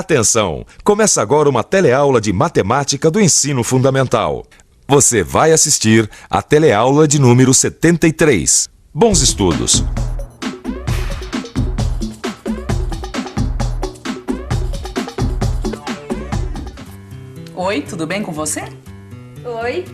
Atenção! Começa agora uma teleaula de matemática do ensino fundamental. Você vai assistir a teleaula de número 73. Bons estudos! Oi, tudo bem com você? Oi,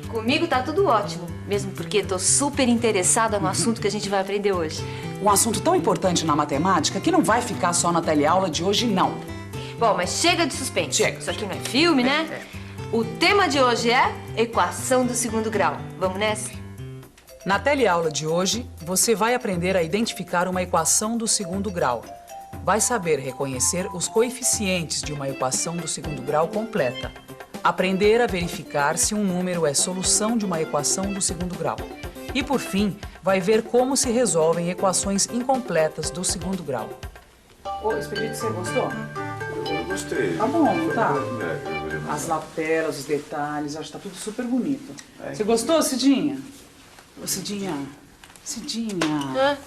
comigo tá tudo ótimo, mesmo porque tô super interessada no assunto que a gente vai aprender hoje. Um assunto tão importante na matemática que não vai ficar só na teleaula de hoje, não. Bom, mas chega de suspense. Chega. Isso aqui não é filme, né? O tema de hoje é equação do segundo grau. Vamos nessa? Na teleaula de hoje, você vai aprender a identificar uma equação do segundo grau. Vai saber reconhecer os coeficientes de uma equação do segundo grau completa. Aprender a verificar se um número é solução de uma equação do segundo grau. E, por fim, vai ver como se resolvem equações incompletas do segundo grau. Ô, Expedito, você gostou? Eu gostei. Tá bom, não tá? As lapelas, os detalhes, acho que tá tudo super bonito. Você gostou, Cidinha? Ô, Cidinha. Hã?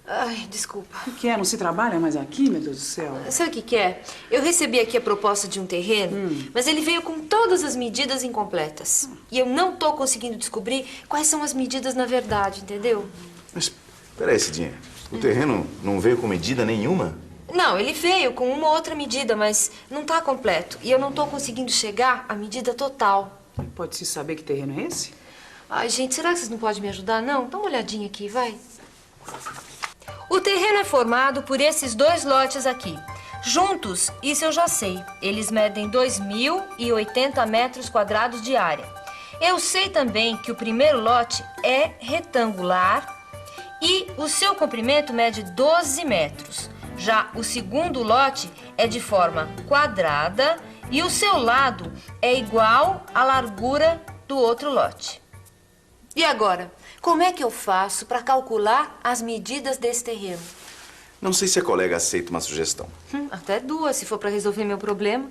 Ai, desculpa. O que é? Não se trabalha mais aqui, meu Deus do céu? Sabe o que é? Eu recebi aqui a proposta de um terreno, mas ele veio com todas as medidas incompletas. E eu não tô conseguindo descobrir quais são as medidas na verdade, entendeu? Mas, peraí, Cidinha. O terreno não veio com medida nenhuma? Não, ele veio com uma outra medida, mas não tá completo. E eu não tô conseguindo chegar à medida total. Pode-se saber que terreno é esse? Ai, gente, será que vocês não podem me ajudar, não? Dá uma olhadinha aqui, vai. O terreno é formado por esses dois lotes aqui. Juntos, isso eu já sei. Eles medem 2.080 metros quadrados de área. Eu sei também que o primeiro lote é retangular e o seu comprimento mede 12 metros. Já o segundo lote é de forma quadrada e o seu lado é igual à largura do outro lote. E agora, como é que eu faço para calcular as medidas desse terreno? Não sei se a colega aceita uma sugestão. Até duas, se for para resolver meu problema.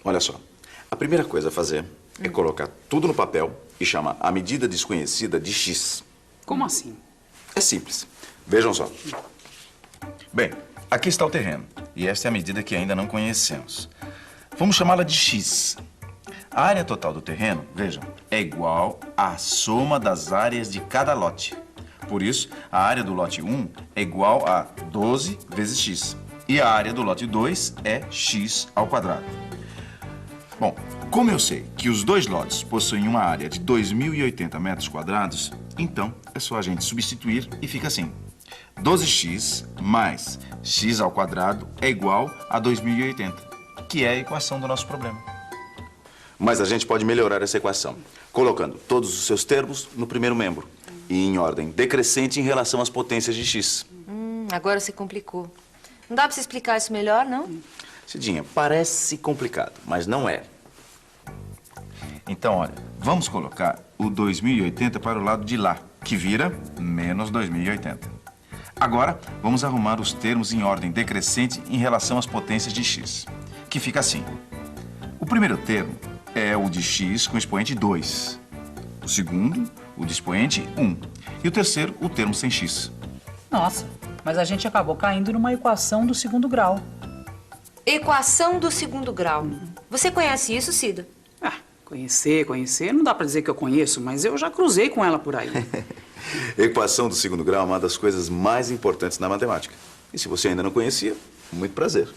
Olha só. A primeira coisa a fazer é colocar tudo no papel e chamar a medida desconhecida de X. Como assim? É simples. Vejam só. Bem, aqui está o terreno. E esta é a medida que ainda não conhecemos. Vamos chamá-la de X. A área total do terreno, vejam, é igual à soma das áreas de cada lote. Por isso, a área do lote 1 é igual a 12 vezes x. E a área do lote 2 é x ao quadrado. Bom, como eu sei que os dois lotes possuem uma área de 2.080 metros quadrados, então é só a gente substituir e fica assim. 12x mais x ao quadrado é igual a 2.080, que é a equação do nosso problema. Mas a gente pode melhorar essa equação, colocando todos os seus termos no primeiro membro e em ordem decrescente em relação às potências de x. Agora você complicou. Não dá para você explicar isso melhor, não? Cidinha, parece complicado, mas não é. Então, olha, vamos colocar o 2080 para o lado de lá, que vira menos 2080. Agora, vamos arrumar os termos em ordem decrescente em relação às potências de x, que fica assim. O primeiro termo é o de x com expoente 2. O segundo, o de expoente 1. E o terceiro, o termo sem x. Nossa, mas a gente acabou caindo numa equação do segundo grau. Equação do segundo grau. Você conhece isso, Cida? Ah, conhecer, não dá pra dizer que eu conheço, mas eu já cruzei com ela por aí. Equação do segundo grau é uma das coisas mais importantes na matemática. E se você ainda não conhecia, muito prazer.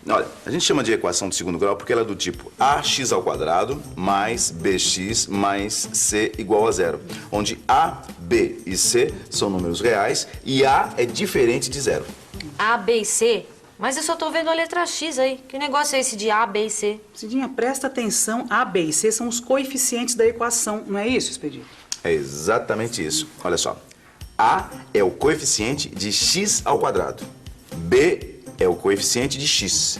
Olha, a gente chama de equação do segundo grau porque ela é do tipo ax ao quadrado mais bx mais c igual a zero, onde a, b e c são números reais e a é diferente de zero. A, B e C? Mas eu só tô vendo a letra X aí. Que negócio é esse de A, B e C? Cidinha, presta atenção, A, B e C são os coeficientes da equação, não é isso, Expedito? É exatamente isso. Olha só, a é o coeficiente de x ao quadrado, b é o coeficiente de x.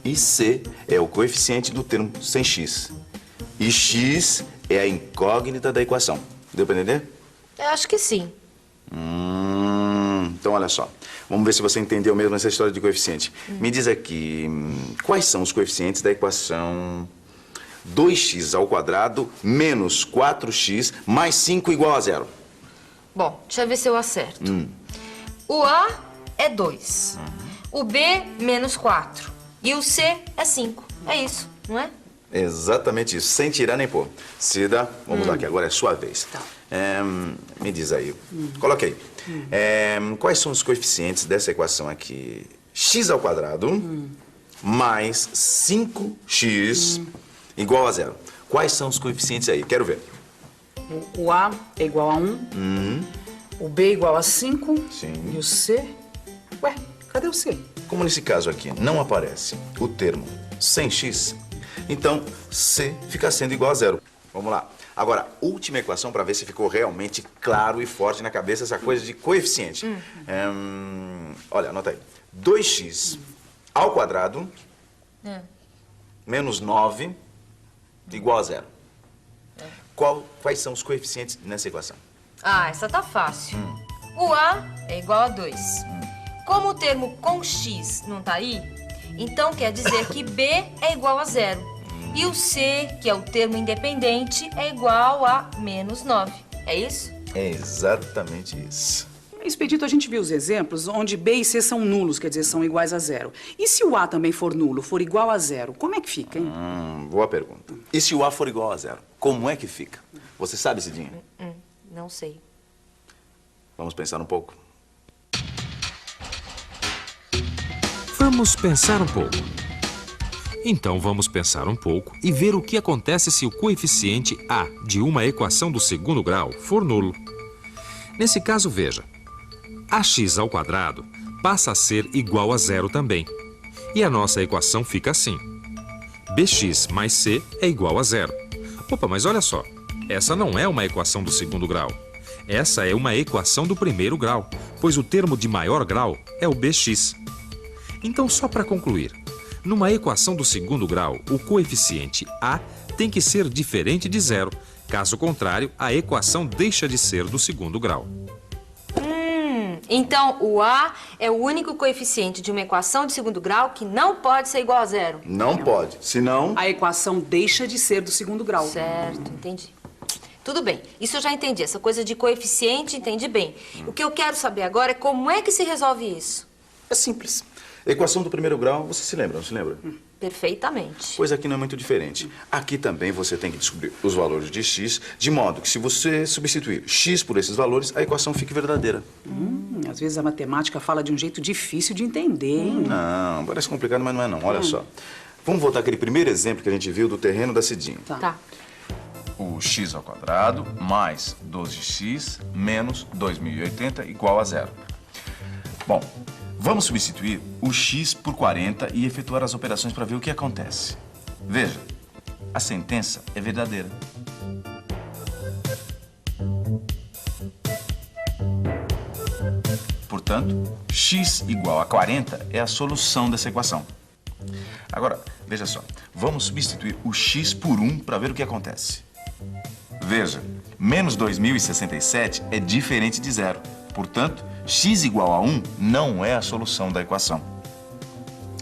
E C é o coeficiente do termo sem x. E x é a incógnita da equação. Deu para entender? Eu acho que sim. Então, olha só. Vamos ver se você entendeu mesmo essa história de coeficiente. Me diz aqui, quais são os coeficientes da equação 2x ao quadrado menos 4x mais 5 igual a zero? Bom, deixa eu ver se eu acerto. O A é 2. O B, menos 4. E o C é 5. É isso, não é? Exatamente isso, sem tirar nem pôr. Cida, vamos lá, que agora é sua vez. Tá. Me diz aí, coloque aí. Quais são os coeficientes dessa equação aqui? X ao quadrado mais 5x igual a 0. Quais são os coeficientes aí? Quero ver. O A é igual a 1, o B é igual a 5 Sim. e o C... Ué, cadê o C? Como nesse caso aqui não aparece o termo sem x, então C fica sendo igual a 0. Vamos lá. Agora, última equação para ver se ficou realmente claro e forte na cabeça essa coisa de coeficiente. Olha, anota aí. 2x ao quadrado menos 9 igual a 0. Quais são os coeficientes nessa equação? Ah, essa tá fácil. O A é igual a 2. Como o termo com x não tá aí, então quer dizer que B é igual a 0. E o C, que é o termo independente, é igual a menos 9. É isso? É exatamente isso. Expedito, a gente viu os exemplos onde B e C são nulos, quer dizer, são iguais a 0. E se o A também for nulo, for igual a 0, como é que fica, hein? Boa pergunta. E se o A for igual a 0, como é que fica? Você sabe, Cidinha? Não sei. Vamos pensar um pouco. Vamos pensar um pouco. Então vamos pensar um pouco e ver o que acontece se o coeficiente A de uma equação do segundo grau for nulo. Nesse caso, veja, ax ao quadrado passa a ser igual a 0 também. E a nossa equação fica assim. Bx mais c é igual a 0. Opa, mas olha só, essa não é uma equação do segundo grau. Essa é uma equação do primeiro grau, pois o termo de maior grau é o bx. Então, só para concluir, numa equação do segundo grau, o coeficiente A tem que ser diferente de 0. Caso contrário, a equação deixa de ser do segundo grau. Então o A é o único coeficiente de uma equação de segundo grau que não pode ser igual a 0. Não pode, senão... A equação deixa de ser do segundo grau. Certo, entendi. Tudo bem, isso eu já entendi. Essa coisa de coeficiente, entendi bem. O que eu quero saber agora é como é que se resolve isso. É simples. Equação do primeiro grau, você se lembra, não se lembra? Perfeitamente. Pois aqui não é muito diferente. Aqui também você tem que descobrir os valores de x, de modo que se você substituir x por esses valores, a equação fique verdadeira. Às vezes a matemática fala de um jeito difícil de entender, hein? Não, parece complicado, mas não é não. Olha só. Vamos voltar àquele primeiro exemplo que a gente viu do terreno da Cidinha. Tá. O x ao quadrado mais 12x menos 2080 igual a 0. Bom, vamos substituir o x por 40 e efetuar as operações para ver o que acontece. Veja, a sentença é verdadeira. Portanto, x igual a 40 é a solução dessa equação. Agora, veja só, vamos substituir o x por 1 para ver o que acontece. Veja, menos 2067 é diferente de 0. Portanto, x igual a 1 não é a solução da equação.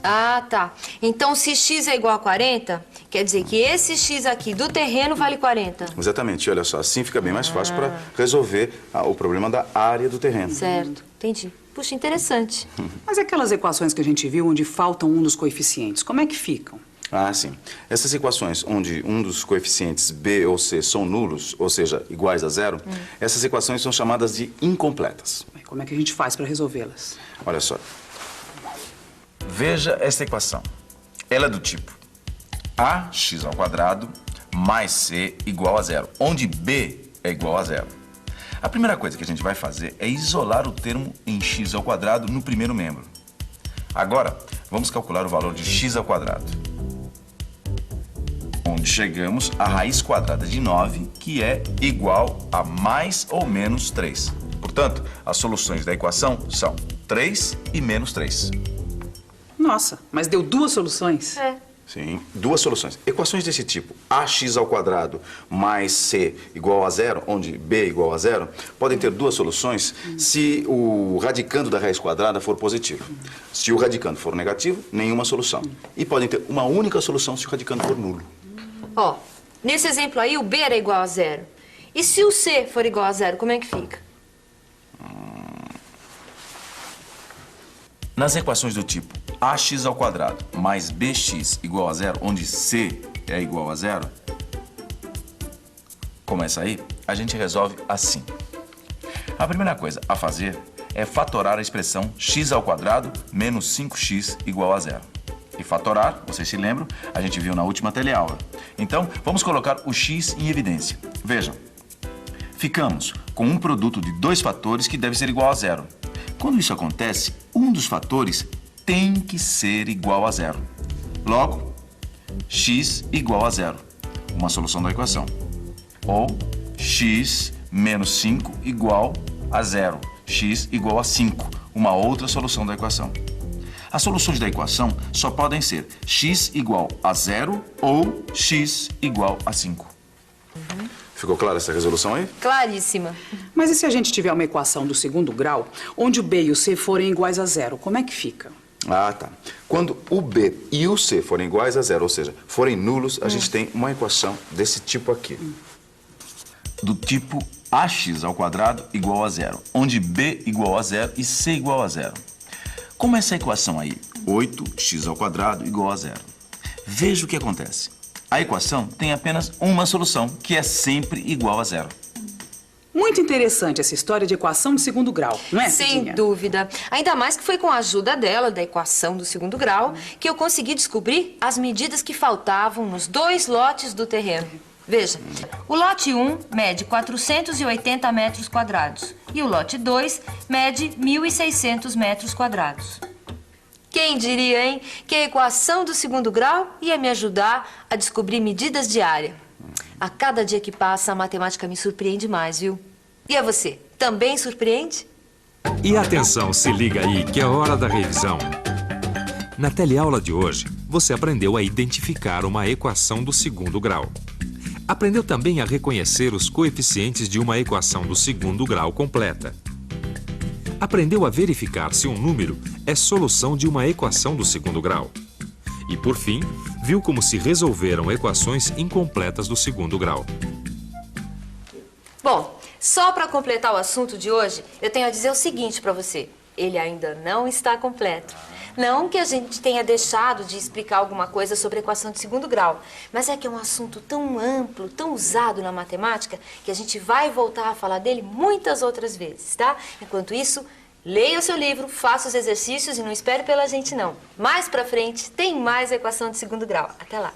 Ah, tá. Então, se x é igual a 40, quer dizer que esse x aqui do terreno vale 40. Exatamente, olha só, assim fica bem mais fácil para resolver o problema da área do terreno. Certo, entendi. Puxa, interessante. Mas aquelas equações que a gente viu onde faltam um dos coeficientes, como é que ficam? Ah, sim. Essas equações onde um dos coeficientes B ou C são nulos, ou seja, iguais a 0, essas equações são chamadas de incompletas. Como é que a gente faz para resolvê-las? Olha só. Veja esta equação. Ela é do tipo ax ao quadrado mais c igual a 0, onde b é igual a 0. A primeira coisa que a gente vai fazer é isolar o termo em x ao quadrado no primeiro membro. Agora, vamos calcular o valor de x ao quadrado, onde chegamos à raiz quadrada de 9, que é igual a mais ou menos 3. Portanto, as soluções da equação são 3 e menos 3. Nossa, mas deu duas soluções? É. Sim, duas soluções. Equações desse tipo, ax ao quadrado mais c igual a 0, onde b é igual a 0, podem ter duas soluções se o radicando da raiz quadrada for positivo. Se o radicando for negativo, nenhuma solução. E podem ter uma única solução se o radicando for nulo. Ó, nesse exemplo aí, o b era igual a 0. E se o c for igual a 0, como é que fica? Nas equações do tipo ax ao quadrado mais bx igual a zero, onde c é igual a zero, como essa aí, a gente resolve assim. A primeira coisa a fazer é fatorar a expressão x ao quadrado menos 5x igual a zero. E fatorar, vocês se lembram, a gente viu na última teleaula. Então, vamos colocar o x em evidência. Vejam, ficamos com um produto de dois fatores que deve ser igual a zero. Quando isso acontece, um dos fatores tem que ser igual a zero. Logo, x igual a zero, uma solução da equação. Ou x menos 5 igual a zero, x igual a 5, uma outra solução da equação. As soluções da equação só podem ser x igual a zero ou x igual a 5. Ficou clara essa resolução aí? Claríssima. Mas e se a gente tiver uma equação do segundo grau, onde o b e o c forem iguais a zero, como é que fica? Ah, tá. Quando o b e o c forem iguais a zero, ou seja, forem nulos, a gente tem uma equação desse tipo aqui. Do tipo ax ao quadrado igual a zero, onde b igual a zero e c igual a zero. Como essa equação aí, 8x ao quadrado igual a zero. Veja o que acontece. A equação tem apenas uma solução, que é sempre igual a zero. Muito interessante essa história de equação de segundo grau, não é, Sem Cidinha? dúvida. Ainda mais que foi com a ajuda dela, da equação do segundo grau, que eu consegui descobrir as medidas que faltavam nos dois lotes do terreno. Veja, o lote 1 mede 480 metros quadrados e o lote 2 mede 1.600 metros quadrados. Quem diria, hein, que a equação do segundo grau ia me ajudar a descobrir medidas de área. A cada dia que passa, a matemática me surpreende mais, viu? E a você, também surpreende? E atenção, se liga aí que é hora da revisão. Na teleaula de hoje, você aprendeu a identificar uma equação do segundo grau. Aprendeu também a reconhecer os coeficientes de uma equação do segundo grau completa. Aprendeu a verificar se um número é solução de uma equação do segundo grau. E, por fim, viu como se resolveram equações incompletas do segundo grau. Bom, só para completar o assunto de hoje, eu tenho a dizer o seguinte para você. Ele ainda não está completo. Não que a gente tenha deixado de explicar alguma coisa sobre a equação de segundo grau, mas é que é um assunto tão amplo, tão usado na matemática, que a gente vai voltar a falar dele muitas outras vezes, tá? Enquanto isso, leia o seu livro, faça os exercícios e não espere pela gente, não. Mais pra frente, tem mais equação de segundo grau. Até lá.